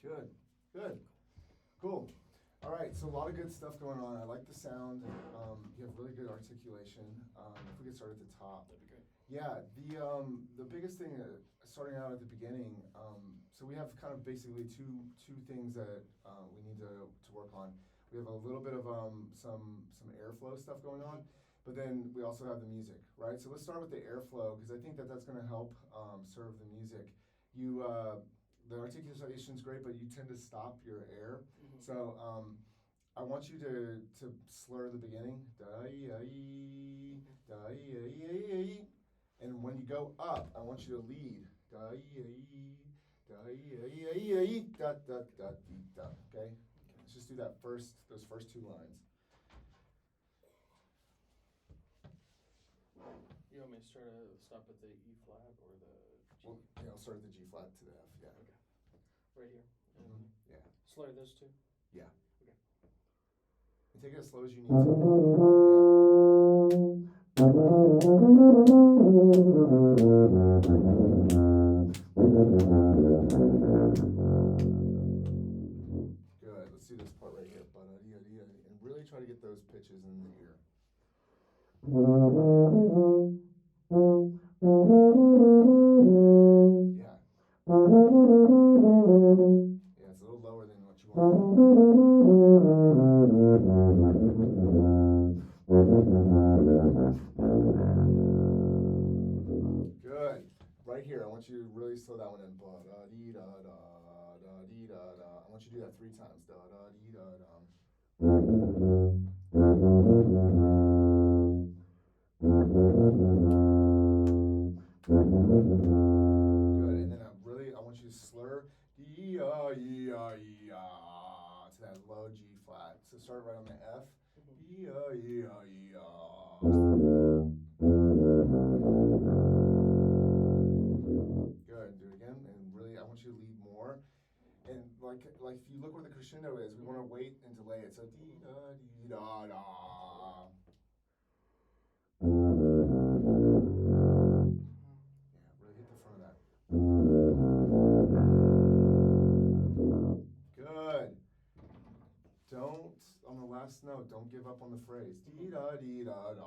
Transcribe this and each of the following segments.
Good, good, cool. All right, so a lot of good stuff going on. I like the sound. You have really good articulation. If we get started at the top, That'd be great. yeah. The biggest thing starting out at the beginning. So we have kind of basically two things that we need to work on. We have a little bit of some airflow stuff going on, but then we also have the music, right? So let's start with the airflow because I think that that's going to help serve the music. You the articulation is great, but you tend to stop your air. Mm-hmm. So I want you to slur the beginning, da-ee-ah-ee, Mm-hmm. da-ee-ah-ee-ah-ee. And when you go up, I want you to lead, da-ee-ah-ee, da-ee-ah-ee-ah-ee, da-da-da-dee-da. Okay, Okay. let's just do those first two lines. You want me to stop at the E flat or the G? Well, yeah, I'll start at the G flat to the F. Yeah. Okay. Right here. And Hmm. Yeah. slur those two. Yeah. Okay. And take it as slow as you need to. Good. Let's do this part right here. And really try to get those pitches in the ear. Yeah. Yeah, it's a little lower than what you want. Good. Right here, I want you to really slow that one in. Ba-da-dee-da-da, da-dee-da-da. I want you to do that three times. Da-da-dee-da-da. Good. And then I want you to slur ee-ah-ee-ah-ee-ah, to that low G flat. So start right on the F. Mm-hmm. Ee-ah-ee-ah-ee-ah. Good. Do it again. And really, I want you to lead more. And like if you look where the crescendo is, we want to Mm-hmm. wait and delay it. So dee da dee da da. Yeah, really hit the front of that. Good. Don't give up on the phrase. Dee da dee da da.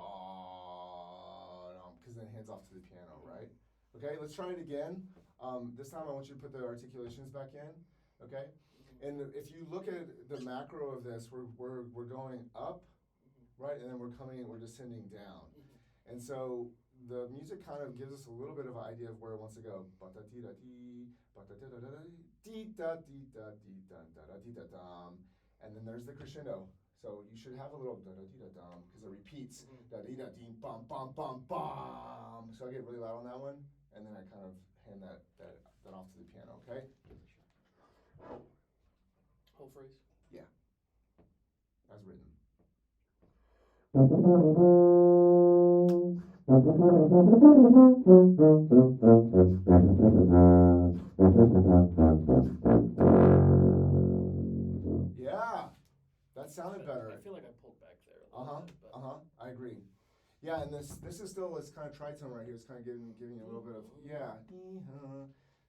Because then it hands off to the piano, right? Okay, let's try it again. This time I want you to put the articulations back in. Okay, and if you look at the macro of this, we're going up, right, and then we're descending down, and so the music kind of gives us a little bit of an idea of where it wants to go. Ba-da-dee-da-dee, ba-da-da-da-da-dee, dee-da-dee-da-dee-da-da-da-dee-da-dum. And then there's the crescendo. So you should have a little da-da-dee-da-dum because it repeats. Da-dee-da-dee, bum, bum, bum, bum. So I get really loud on that one, and then I kind of hand that off to the piano, okay? Whole phrase? Yeah, as written. Yeah, that sounded better. I feel like I pulled back there a little bit. But I agree. Yeah, and this is still this kind of tritone right here. It's kind of giving you a little bit of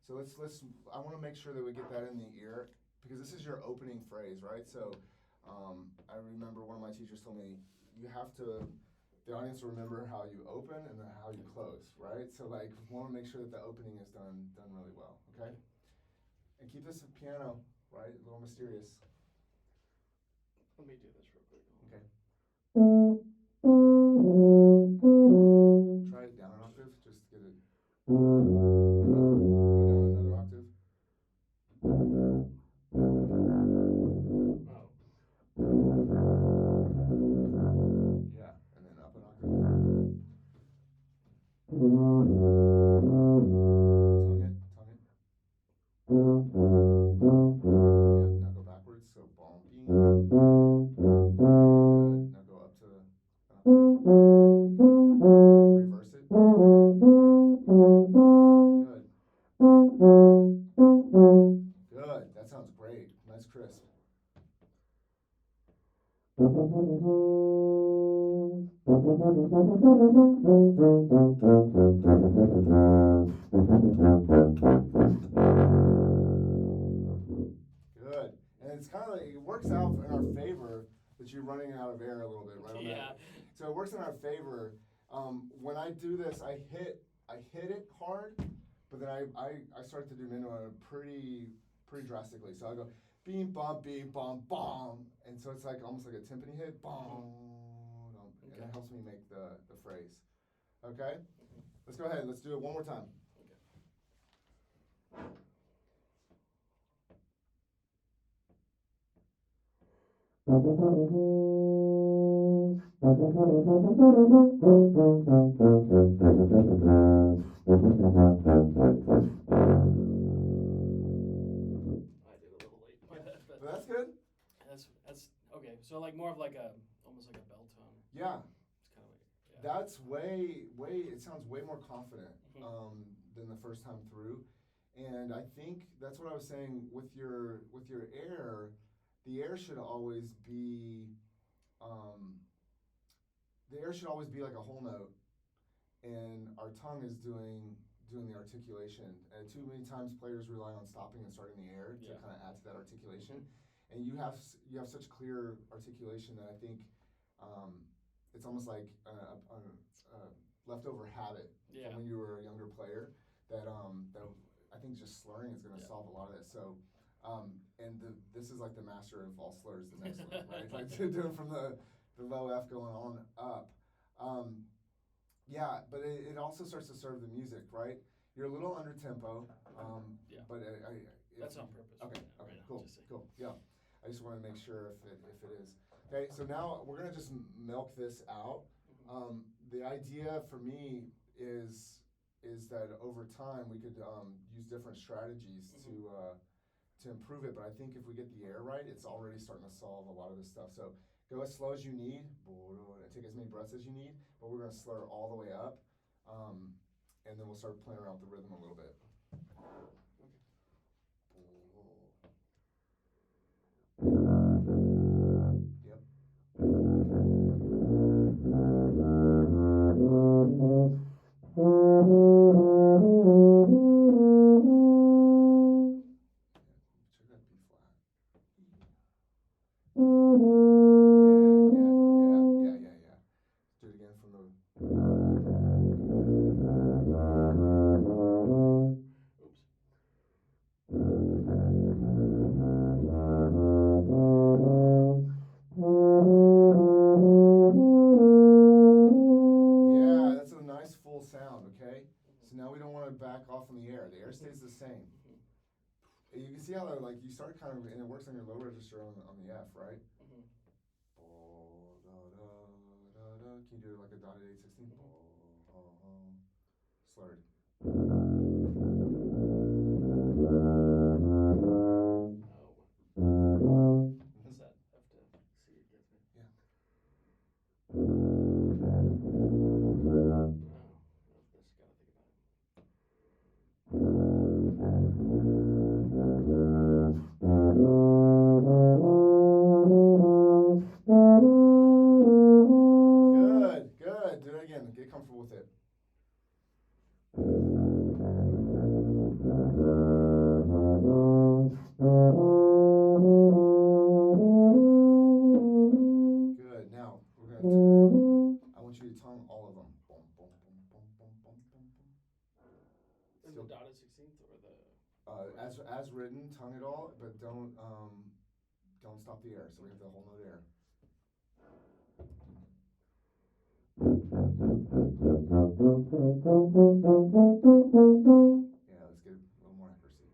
So let's I want to make sure that we get that in the ear because this is your opening phrase, right? So I remember one of my teachers told me the audience will remember how you open and then how you close, right? So like we want to make sure that the opening is done really well, okay? And keep this piano, right? A little mysterious. let me do this real quick. Okay. Try it down an octave, just get it. Go down another octave. Oh. Yeah, and then up an octave. Tongue it. Yeah, now go backwards, so bom, beam. Good, now go up to, reverse it. Good. Good, that sounds great. Nice crisp. Good. And it's kind of like, it works out in our favor that you're running out of air a little bit, right? On Yeah. that. So it works in our favor. When I do this, I hit it hard, but then I start the diminuendo pretty drastically. So I go beam bum, and so it's like almost like a timpani hit, bum, and that helps me make the phrase. Okay, let's go ahead. Let's do it one more time. I did a little late. My bad. But that's good. That's okay. So like more of like almost like a bell tone. Yeah. It's kind of like That's way. It sounds way more confident than the first time through, and I think that's what I was saying with your air. The air should always be, like a whole note, and our tongue is doing the articulation. And too many times players rely on stopping and starting the air to kind of add to that articulation, and you have such clear articulation that I think. It's almost like a leftover habit from when you were a younger player that I think just slurring is going to solve a lot of this. So, this is like the master of all slurs, the next one, right? Like doing from the low F going on up. But it also starts to serve the music, right? You're a little under tempo, but that's on purpose. Okay, right cool. Yeah, I just want to make sure if it is. Okay, so now we're gonna just milk this out. The idea for me is that over time we could use different strategies to improve it. But I think if we get the air right, it's already starting to solve a lot of this stuff. So go as slow as you need, take as many breaths as you need, but we're gonna slur all the way up, and then we'll start playing around with the rhythm a little bit. Yep. Check that B flat. Yeah, you can see how like you start kind of, and it works on your low register on the F, right? Mm-hmm. Bo, da, da, da, da. Can you do it like a dotted 8/16? Mm-hmm. Bo, slurred. Oh. What's that? F to C it gets me. Yeah. Oh. Just gotta think about it. Good, good. Do it again. Get comfortable with it. Good. Now we're gonna. I want you to tongue all of them. Boom, boom, boom, boom, boom, boom, boom, boom. In the dotted 16th or the. As written, tongue it all, but don't stop the air. So we have the whole note air. Yeah, let's get a little more accuracy.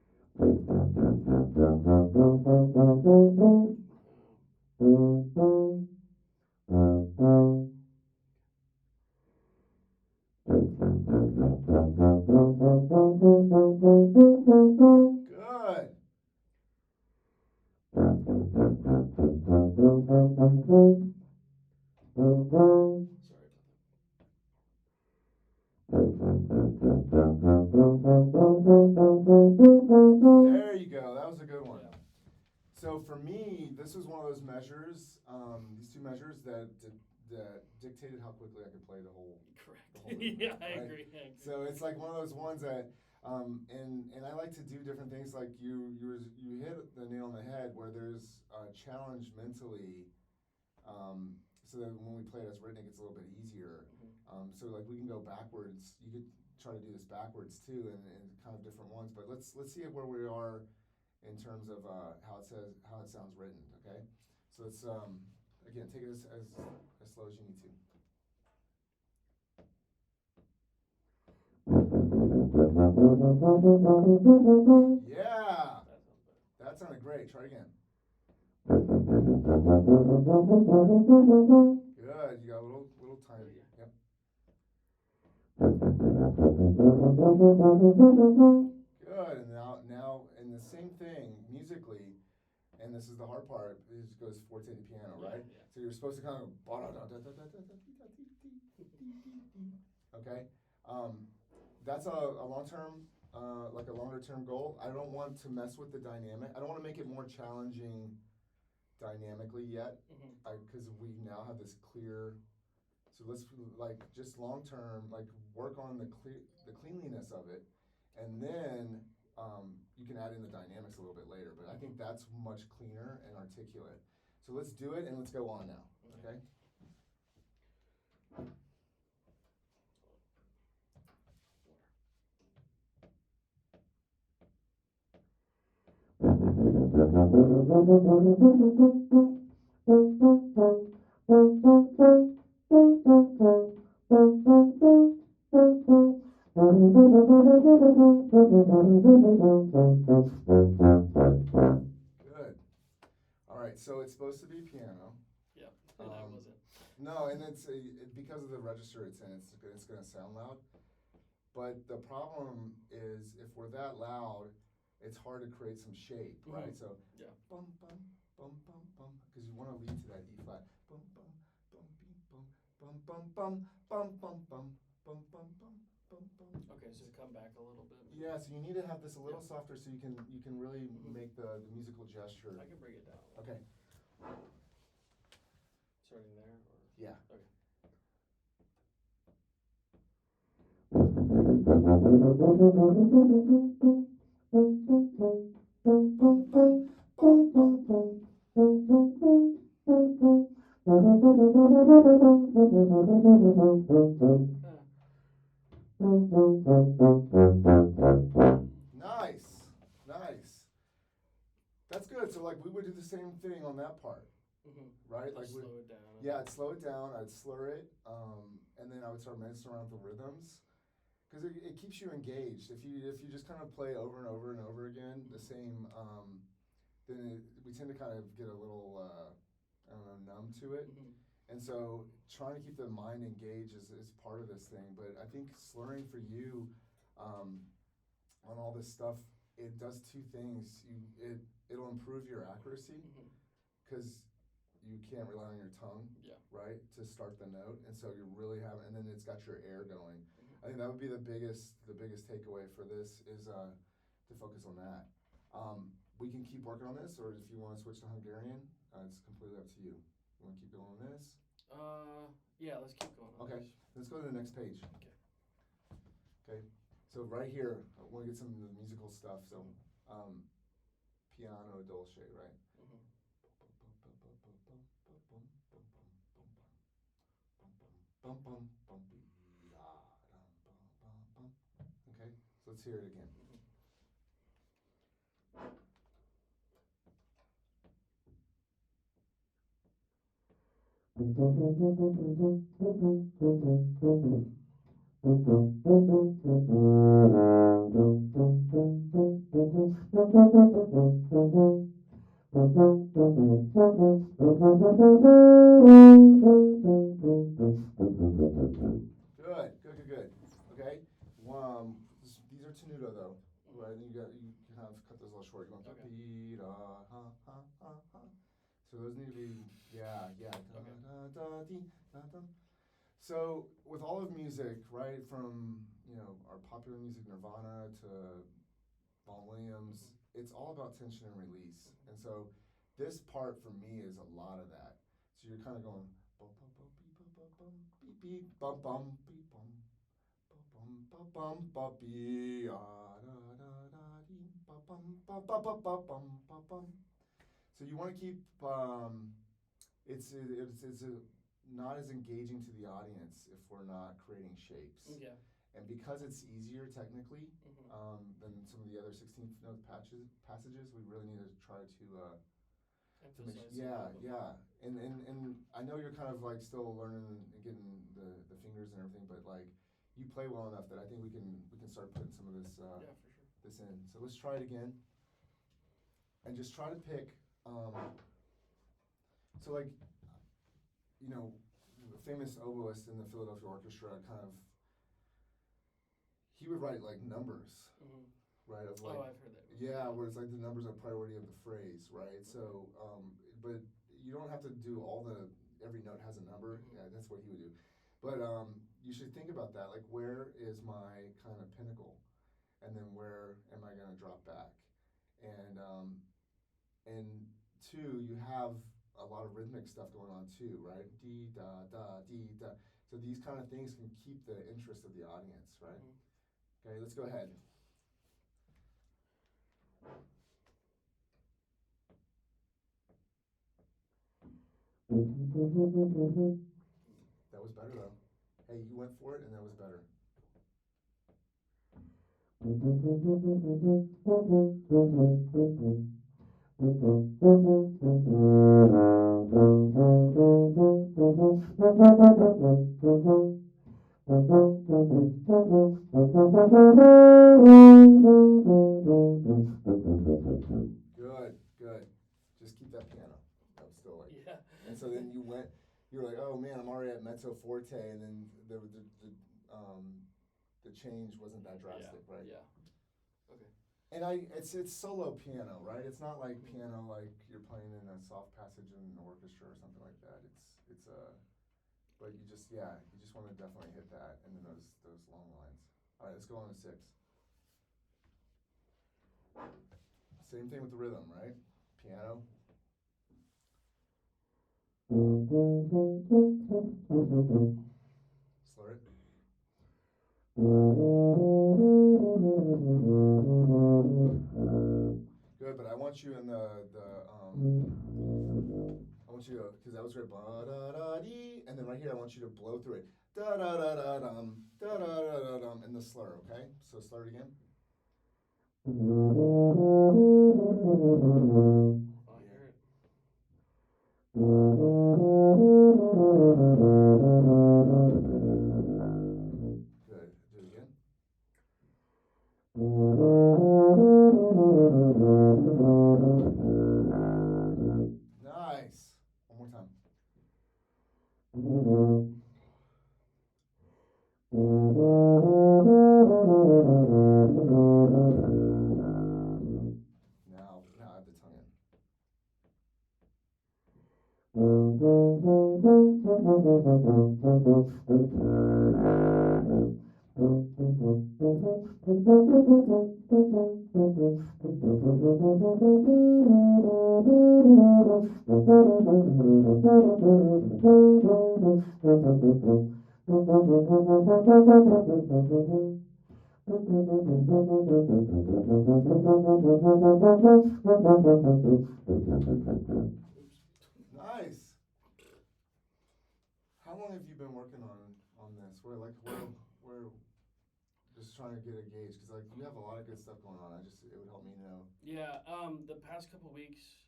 Good. Sorry about that. There you go. That was a good one. Yeah. So for me, this was one of those measures, these two measures that dictated how quickly I could play the whole. Correct. The whole movement, Yeah, I right? agree. So it's like one of those ones that, and I like to do different things. Like you hit the nail on the head where there's a challenge mentally, so that when we play it as written, it gets a little bit easier. Mm-hmm. So like we can go backwards. You could try to do this backwards too, and kind of different ones. But let's see where we are in terms of how it sounds written. Okay, so let's again take it as slow as you need to. Yeah, That sounds better. that sounded great. Try it again. Good. You got a little time. Oh, yeah. Yep. Good. And now, and the same thing musically, and this is the hard part. It goes forte to piano, right? Yeah. So you're supposed to kind of okay. That's a long term, like a longer term goal. I don't want to mess with the dynamic. I don't want to make it more challenging dynamically yet, because we now have this clear. So let's like just long term, like work on the cleanliness of it, and then you can add in the dynamics a little bit later. But I think that's much cleaner and articulate. So let's do it and let's go on now. Okay. Good. All right, so it's supposed to be piano. Yep. And I wasn't. No, and it's because of the register it's in. It's going to sound loud. But the problem is if we're that loud, it's hard to create some shape, right? So Yeah. bum bum bum bum bum, because you want to lead to that E flat. Bum bum bum beep, bum bum bum bum bum bum bum bum bum bum bum bum. Okay, so come back a little bit. Yeah, so you need to have this a little softer so you can really make the musical gesture. I can bring it down. Okay. Starting there, or Yeah. okay. Nice, nice. That's good. So like we would do the same thing on that part, right? Just Like slow it down. yeah, I'd slow it down. I'd slur it, and then I would start messing around with the rhythms, because it keeps you engaged. If you just kind of play over and over and over again the same, then we tend to kind of get a little, I don't know, numb to it. Mm-hmm. And so trying to keep the mind engaged is part of this thing. But I think slurring for you on all this stuff, it does two things. It'll improve your accuracy Mm-hmm. because you can't rely on your tongue, Yeah. right, to start the note. And so you're really having, and then it's got your air going. Mm-hmm. I think that would be the biggest takeaway for this is to focus on that. We can keep working on this, or if you want to switch to Hungarian, it's completely up to you. You want to keep going on this? Yeah, let's keep going on Okay, this. let's go to the next page. Okay. Okay, so right here, I want to get some of the musical stuff. So, piano dolce, right? Mm-hmm. Okay, so let's hear it again. Mm-hmm. Good. Okay, these are tenuto though, right? And you kind of cut those a little short. You're going Okay. be da ha ha ha ha. So those need to be yeah da Okay. da da dee da da. So with all of music, right, from our popular music, Nirvana to Vaughan Williams, it's all about tension and release. And so this part for me is a lot of that. So you're kind of going bum bum bum beep bum bum beep beep bum bum beep bum bum bum bum bum bee ah da da da dee bum bum bum bum bum bum bum bum. So you want to keep it's not as engaging to the audience if we're not creating shapes. Yeah. And because it's easier technically Mm-hmm. than some of the other 16th note passages, we really need to try to Emphasize some yeah, of them. yeah. And I know you're kind of like still learning and getting the fingers and everything, but like you play well enough that I think we can start putting some of this Yeah, for sure. this in. So let's try it again, and just try to pick. So like the famous oboist in the Philadelphia Orchestra kind of he would write like numbers, Mm-hmm. right? Of like I've heard that. yeah, where it's like the numbers are priority of the phrase, right? So, but you don't have to do every note has a number. Mm-hmm. Yeah, that's what he would do. But you should think about that. Like, where is my kind of pinnacle, and then where am I going to drop back? And two, you have a lot of rhythmic stuff going on too, right? Dee da da dee da. So these kind of things can keep the interest of the audience, right? Mm-hmm. Okay, let's go ahead. That was better though. Hey, you went for it, and that was better. Good. Just keep that piano. That was still like. Yeah. And so then you were like, oh man, I'm already at mezzo forte, and then the change wasn't that drastic, Yeah. right? Yeah. Okay. And it's solo piano, right? It's not like piano like you're playing in a soft passage in an orchestra or something like that. But you just want to definitely hit that, and then those long lines. All right, let's go on to 6. Same thing with the rhythm, right? Piano. Slur it. Good, but I want you in I want you to, because that was great, ba da da dee, and then right here I want you to blow through it, da da da da dum, in the slur, okay? So slur it again. I hear it. Good. Do it again. Nice. One more time. Now add the tongue in. Oops. Nice. How long have you been working on this? We're just trying to get a gauge because like you have a lot of good stuff going on. It would help me know. Yeah, the past couple weeks,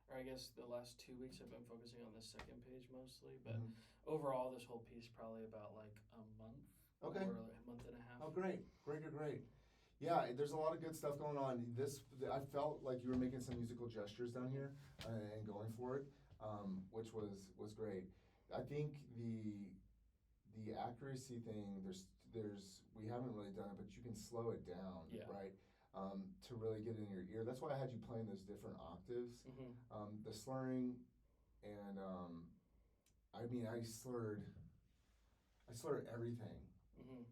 or I guess the last 2 weeks, I've been focusing on the second page mostly. But Hmm. overall, this whole piece probably about like a month Okay. or a month and a half. Oh, great, great, great, great. Yeah, there's a lot of good stuff going on. I felt like you were making some musical gestures down Mhm. here and going for it, which was great. I think the accuracy thing. There's we haven't really done it, but you can slow it down, Yeah. right? To really get in your ear. That's why I had you playing those different octaves. Mhm. The slurring and I mean I slurred everything. Mhm.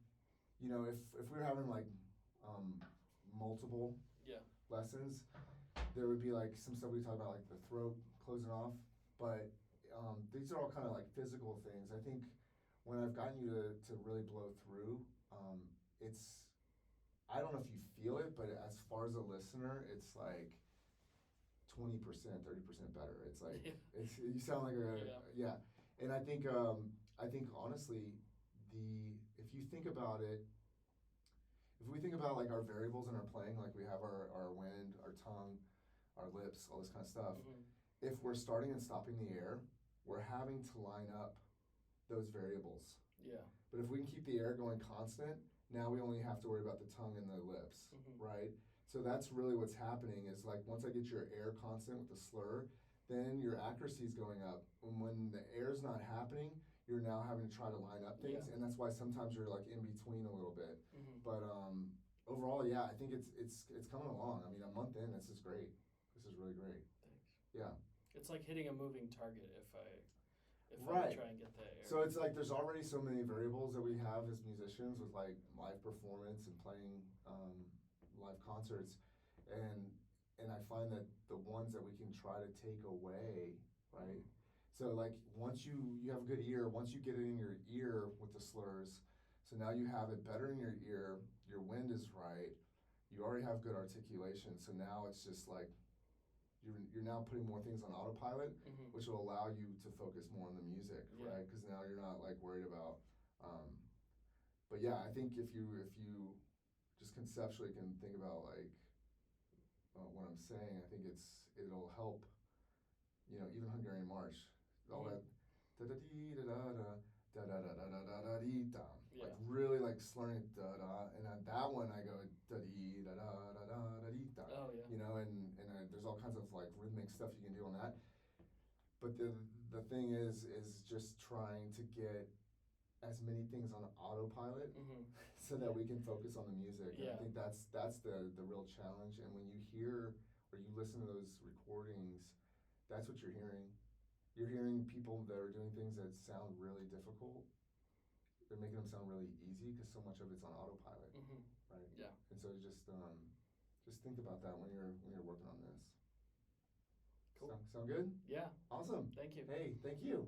You know, if we were having like um, multiple Yeah. lessons, there would be like some stuff we talk about, like the throat closing off. But these are all kind of like physical things. I think when I've gotten you to really blow through, it's I don't know if you feel it, but as far as a listener, it's like 20%, 30% better. It's like Yeah. it's you sound like a Yeah. yeah, and I think honestly, the if you think about it, if we think about like our variables in our playing, like we have our wind, our tongue, our lips, all this kind of stuff. Mhm. If we're starting and stopping the air, we're having to line up those variables. Yeah. But if we can keep the air going constant, now we only have to worry about the tongue and the lips, Mhm. right? So that's really what's happening is like once I get your air constant with the slur, then your accuracy is going up. And when the air's not happening, you're now having to try to line up Yeah. things, and that's why sometimes you're like in between a little bit. Mhm. But overall, yeah, I think it's coming along. I mean, a month in, this is great. This is really great. Thanks. Yeah. It's like hitting a moving target if I Right. try and get that air. So it's like there's already so many variables that we have as musicians with like live performance and playing live concerts, and and I find that the ones that we can try to take away, right? Mhm. So like once you have a good ear, once you get it in your ear with the slurs, so now you have it better in your ear. Your wind is right. You already have good articulation. So now it's just like you're now putting more things on autopilot, Mhm. which will allow you to focus more on the music, Yeah. right? Because now you're not like worried about. Um, but yeah, I think if you just conceptually can think about like what I'm saying, I think it'll help. You know, even Hungarian March, all Mhm. that da da dee da da da da da da da da da dee da, like Yeah. really like slurring it da da, and on that one I go da dee da da da da da dee da, Oh yeah. you know, and there's all kinds of like rhythmic stuff you can do on that. But the thing is just trying to get as many things on autopilot Mhm. so that we can focus on the music. And I Yeah. think that's the real challenge. And when you hear or you listen to those recordings, that's what you're hearing. You're hearing people that are doing things that sound really difficult. They're making them sound really easy because so much of it's on autopilot, Mhm. right? Yeah. And so just think about that when you're working on this. Cool. Sound good? Yeah. Awesome. Thank you. Hey, thank you.